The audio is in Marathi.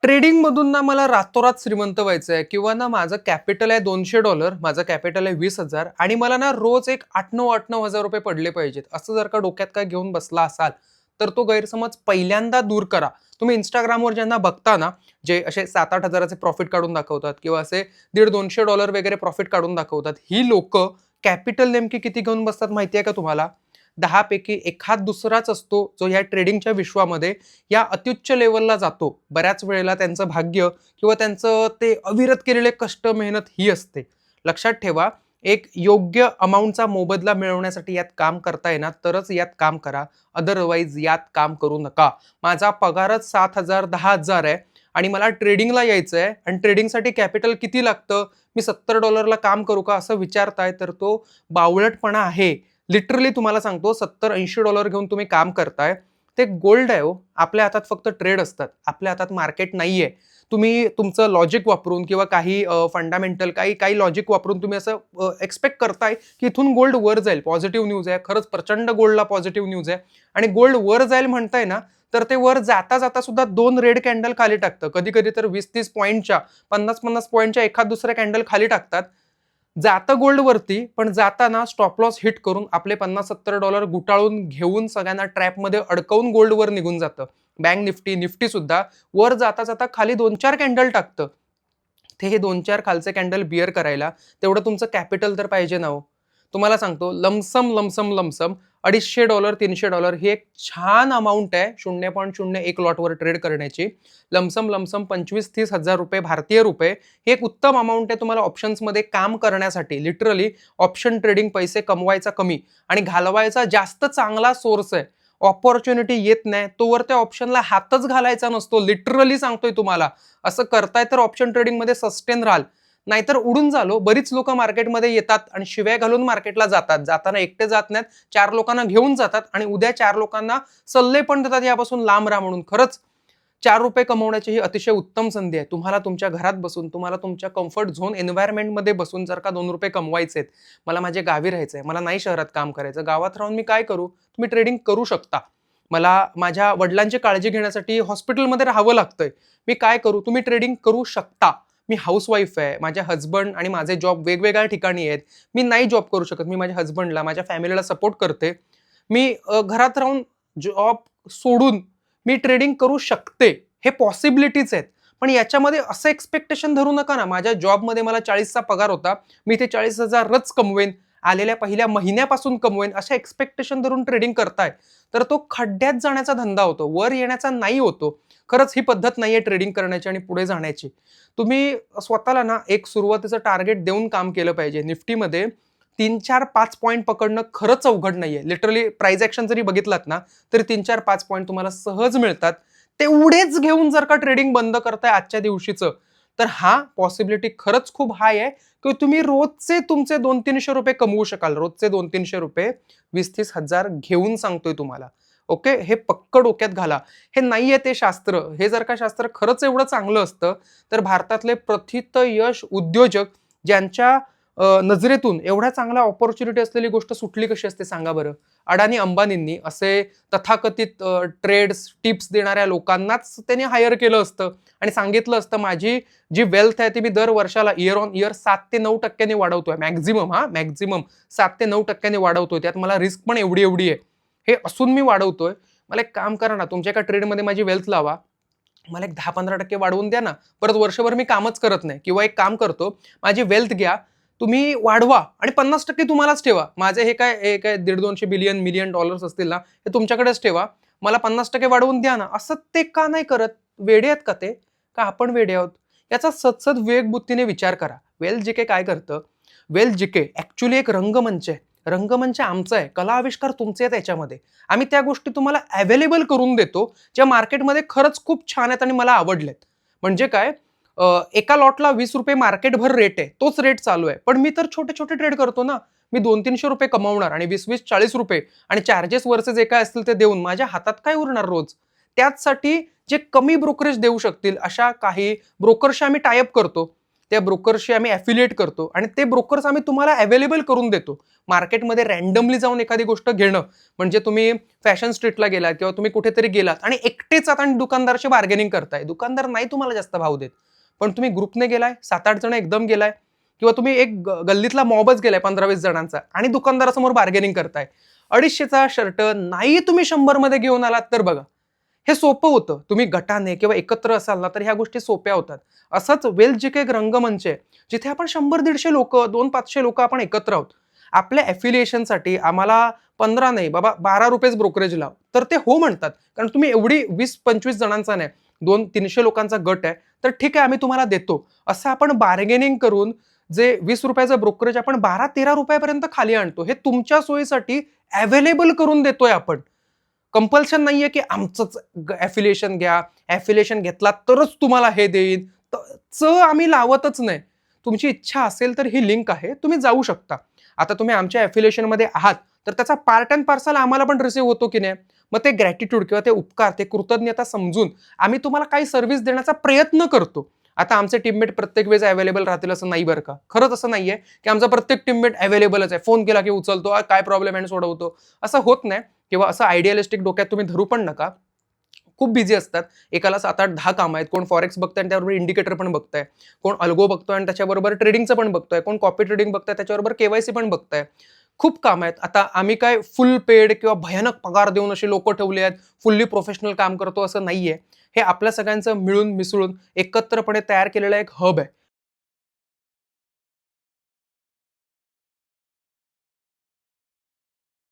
ट्रेडिंगमधून ना मला रातोरात श्रीमंत व्हायचं आहे किंवा ना माझं कॅपिटल आहे $200, माझं कॅपिटल आहे 20,000 आणि मला ना रोज एक 8-9 हजार रुपये पडले पाहिजेत. असं जर का डोक्यात काय घेऊन बसला असाल, तर तो गैरसमज पहिल्यांदा दूर करा. तुम्ही Instagramवर ज्यांना बघता ना, जे असे 7-8 हजाराचे प्रॉफिट काढून दाखवतात किंवा असे $150-200 वगैरे प्रॉफिट काढून दाखवतात. ही लोकं कॅपिटल नेमकी किती घेऊन बसतात माहिती आहे का तुम्हाला? 10 पैकी एखाद दुसराच असतो, जो या ट्रेडिंगच्या विश्वामध्ये या अत्युच्च लेव्हलला जातो. बऱ्याच वेळेला त्यांचं भाग्य किंवा त्यांचं ते अविरत केलेले कष्ट, मेहनत ही असते. लक्षात ठेवा, एक योग्य अमाउंटचा मोबदला मिळवण्यासाठी यात काम करताय ना, तरच यात काम करा. अदरवाईज यात काम करू नका. माझा पगारच 7,000 10,000 आहे आणि मला ट्रेडिंगला यायचं आहे आणि ट्रेडिंगसाठी कॅपिटल किती लागतं? मी $70 काम करू का? असं विचारताय, तर तो बावळटपणा आहे. लिटरली तुम्हाला सांगतो, $70-80 घेऊन तुम्ही काम करताय. ते गोल्ड आहे हो. आपल्या हातात फक्त ट्रेड असतात. आपल्या हातात मार्केट नाहीये. तुम्ही तुमचं लॉजिक वापरून किंवा काही फंडामेंटल काही काही लॉजिक वापरून तुम्ही असं एक्स्पेक्ट करताय, की इथून गोल्ड वर जाईल. पॉझिटिव्ह न्यूज आहे. खरंच प्रचंड गोल्डला पॉझिटिव्ह न्यूज आहे आणि गोल्ड वर जाईल म्हणताय ना, तर ते वर जाता-जाता सुद्धा 2 रेड कॅन्डल खाली टाकतं. कधी-कधी तर 20-30 पॉइंटच्या, 50-50 पॉइंटच्या एखाद दुसऱ्या कॅन्डल खाली टाकतात. जातं गोल्ड वरती, पण जाताना स्टॉप लॉस हिट करून आपले $50-70 गुटाळून घेऊन सगळ्यांना ट्रॅपमध्ये अडकवून गोल्डवर निघून जातं. बँक निफ्टी, निफ्टी सुद्धा वर जाता-जाता खाली 2-4 कॅन्डल टाकतं. ते हे 2-4 खालचे कॅन्डल बिअर करायला तेवढं तुमचं कॅपिटल तर पाहिजे ना हो. तुम्हाला सांगतो लमसम $250, $300 ही एक छान अमाउंट आहे 0.01 लॉटवर ट्रेड करण्याची. लमसम 25-30 हजार रुपये भारतीय रुपये ही एक उत्तम अमाउंट आहे तुम्हाला ऑप्शन्समध्ये काम करण्यासाठी. लिटरली ऑप्शन ट्रेडिंग पैसे कमवायचा कमी आणि घालवायचा जास्त चांगला सोर्स आहे. अपॉर्च्युनिटी येत नाही तोवर त्या ऑप्शनला हातच घालायचा नसतो. लिटरली सांगतोय तुम्हाला. असं करताय तर ऑप्शन ट्रेडिंगमध्ये सस्टेन राहाल. नाहीतर उडून झालो. बरीच लोकं मार्केटमध्ये येतात आणि शिव्या घालून मार्केटला जातात. जाताना एकटे जात नाहीत, 4 लोकांना घेऊन जातात आणि उद्या 4 लोकांना सल्ले पण देतात यापासून लांब राहा म्हणून. खरंच ₹4 कमवण्याची ही अतिशय उत्तम संधी आहे. तुम्हाला तुमच्या घरात बसून, तुम्हाला तुमच्या कम्फर्ट झोन एन्व्हायर्नमेंटमध्ये बसून जर का ₹2 कमवायचेत, मला माझ्या गावी राहायचंय, मला नाही शहरात काम करायचं, गावात राहून मी काय करू? तुम्ही ट्रेडिंग करू शकता. मला माझ्या वडिलांची काळजी घेण्यासाठी हॉस्पिटलमध्ये राहावं लागतंय. मी काय करू? तुम्ही ट्रेडिंग करू शकता. मी हाउसवाईफ आहे. माझे हसबंड आणि माझे जॉब वेगवेगळ्या ठिकाणी आहेत. मी नाही जॉब करू शकत. मी माझ्या हसबंडला, माझ्या फॅमिलीला सपोर्ट करते. मी घरात राहून जॉब सोडून मी ट्रेडिंग करू शकते. हे पॉसिबिलिटीज आहेत. पण याच्यामध्ये असं एक्स्पेक्टेशन धरू नका ना, माझ्या जॉबमध्ये मला 40चा पगार होता. मी ते 40,000च कमवेन. आलेल्या पहिल्या महिन्यापासून कमवेन. अशा एक्स्पेक्टेशन धरून ट्रेडिंग करताय, तर तो खड्ड्यात जाण्याचा धंदा होतो. वर येण्याचा नाही होतो. खरंच ही पद्धत नाहीये ट्रेडिंग करण्याची आणि पुढे जाण्याची. तुम्ही स्वतःला ना एक सुरुवातीचं टार्गेट देऊन काम केलं पाहिजे. निफ्टीमध्ये 3-4-5 पॉइंट पकडणं खरंच अवघड नाहीये. लिटरली प्राइस एक्शन जरी बघितलात ना, तरी 3-4-5 पॉइंट तुम्हाला सहज मिळतात. तेवढेच घेऊन जर का ट्रेडिंग बंद करताय आजच्या दिवशीचं, तर हा पॉसिबिलिटी खरंच खूप हाय आहे, की तुम्ही रोजचे तुमचे $200-300 कमवू शकाल. रोजचे $200-300 20-30 हजार घेऊन सांगतोय तुम्हाला. ओके. हे पक्क डोक्यात घाला. हे नाहीये ते शास्त्र. हे जर का शास्त्र खरंच एवढं चांगलं असतं, तर भारतातले प्रथित यश उद्योजक ज्यांच्या नजरेतून एवढ्या चांगल्या अपॉर्च्युनिटी असलेली गोष्ट सुटली कशी असते सांगा बरं? अडाणी अंबानींनी असे तथाकथित ट्रेड्स, टिप्स देणाऱ्या लोकांनाच त्यांनी हायर केलं असतं आणि सांगितलं असतं, माझी जी वेल्थ आहे ती मी दर वर्षाला इयर ऑन इयर 7 ते 9% वाढवतोय. मॅक्झिमम 7 ते 9% वाढवतोय. त्यात मला रिस्क पण एवढी-एवढी आहे. हे असून मी वाढवतोय. मला एक काम करा ना, तुमच्या एका ट्रेडमध्ये माझी वेल्थ लावा. मला एक 10-15% वाढवून द्या ना. परत वर्षभर मी कामच करत नाही किंवा एक काम करतो, माझी वेल्थ घ्या, तुम्ही वाढवा आणि 50% तुम्हालाच ठेवा. माझे हे काय 150-200 बिलियन मिलियन डॉलर्स असतील ना, हे तुमच्याकडेच ठेवा. मला 50% वाढवून द्या ना. असं ते का नाही करत? वेडे आहेत का ते? का आपण वेडे आहोत? याचा सदसद विवेकबुद्धीने विचार करा. वेल्थ जीके काय करतं? वेल्थ जीके ॲक्चुअली एक रंगमंच आहे. रंगमंच आमचा आहे. कला आविष्कार तुमचे आहेत त्याच्यामध्ये. आम्ही त्या गोष्टी तुम्हाला अवेलेबल करून देतो, ज्या मार्केटमध्ये खरंच खूप छान आहेत आणि मला आवडलेत. म्हणजे काय? एका लॉटला ₹20 मार्केटभर रेट आहे. तोच रेट चालू आहे. पण मी तर छोटे-छोटे ट्रेड करतो ना. मी ₹200-300 कमावणार आणि ₹20-20, ₹40 आणि चार्जेस वरचे जे काय असतील ते देऊन माझ्या हातात काय उरणार रोज? त्याचसाठी जे कमी ब्रोकरेज देऊ शकतील अशा काही ब्रोकरशी आम्ही टाय अप करतो. त्या ब्रोकरशी आम्ही ॲफिलिएट करतो आणि ते ब्रोकर्स आम्ही तुम्हाला अवेलेबल करून देतो. मार्केटमध्ये रँडमली जाऊन एखादी गोष्ट घेणं, म्हणजे तुम्ही फॅशन स्ट्रीटला गेलात किंवा तुम्ही कुठेतरी गेलात आणि एकटेच आता दुकानदाराशी बार्गेनिंग करताय. दुकानदार नाही तुम्हाला जास्त भाव देत. पण तुम्ही ग्रुपने गेलाय, 7-8 जण एकदम गेलाय किंवा तुम्ही एक गल्लीतला मॉबच गेलाय 15-20 जणांचा आणि दुकानदारासमोर बार्गेनिंग करताय. 250चा शर्ट नाही तुम्ही 100 मध्ये घेऊन आलात तर बघा. हे सोपं होतं. तुम्ही गटाने किंवा एकत्र असाल ना, तर ह्या गोष्टी सोप्या होतात. असंच वेल्थ जी काही एक रंगमंच आहे, जिथे आपण 100-150 लोकं, 200-500 लोकं आपण एकत्र आहोत. आपल्या ॲफिलिएशनसाठी आम्हाला 15 नाही बाबा ₹12 ब्रोकरेज लाव. तर ते हो म्हणतात. कारण तुम्ही एवढी 20-25 जणांचा नाही, 200-300 लोकांचा गट आहे, तर ठीक आहे आम्ही तुम्हाला देतो. असं आपण बार्गेनिंग करून जे ₹20 ब्रोकरेज आपण ₹12-13 पर्यंत खाली आणतो. हे तुमच्या सोयीसाठी अवेलेबल करून देतोय आपण. कंपल्शन नाहीये की आमचंच ॲफिलिएशन घ्या. ॲफिलिएशन घेतला तरच तुम्हाला हे देईन. आम्ही लावतच नाही. तुमची इच्छा असेल तर ही लिंक आहे. तुम्ही जाऊ शकता. आता तुम्ही आमच्या ॲफिलिएशनमध्ये आहात, तर त्याचा पार्ट अँड पार्सल आम्हाला पण रिसीव्ह होतो की नाही? मग ते ग्रॅटिट्यूड किंवा ते उपकार, ते कृतज्ञता समजून आम्ही तुम्हाला काही सर्व्हिस देण्याचा प्रयत्न करतो. आता आमचे टीममेट प्रत्येक वेळेस अवेलेबल राहतील असं नाही बरं का. खरंच असं नाहीये, की आमचा प्रत्येक टीममेट अवेलेबलच आहे. फोन केला की उचलतो, काय प्रॉब्लेम आहे आणि सोडवतो. असं होत नाही किंवा असं आयडियालिस्टिक डोक्यात तुम्ही धरू पण नका. खूप बिझी असतात. एकाला 7-8, 10 कामं आहेत. कोण फॉरेक्स बघतंय आणि त्याबरोबर इंडिकेटर पण बघतंय. कोण अल्गो बघतोय आणि त्याच्याबरोबर ट्रेडिंगचं पण बघतोय. कोण कॉपी ट्रेडिंग बघतंय त्याच्याबरोबर के-वाय-सी पण बघतंय. खूप कामं आहेत. आता आम्ही काय फुल पेड किंवा भयानक पगार देऊन अशी लोकं ठेवली आहेत. फुल्ली प्रोफेशनल काम करतो असं नाहीये. हे आपल्या सगळ्यांचं मिळून मिसळून एकत्रपणे तयार केलेलं एक हब आहे.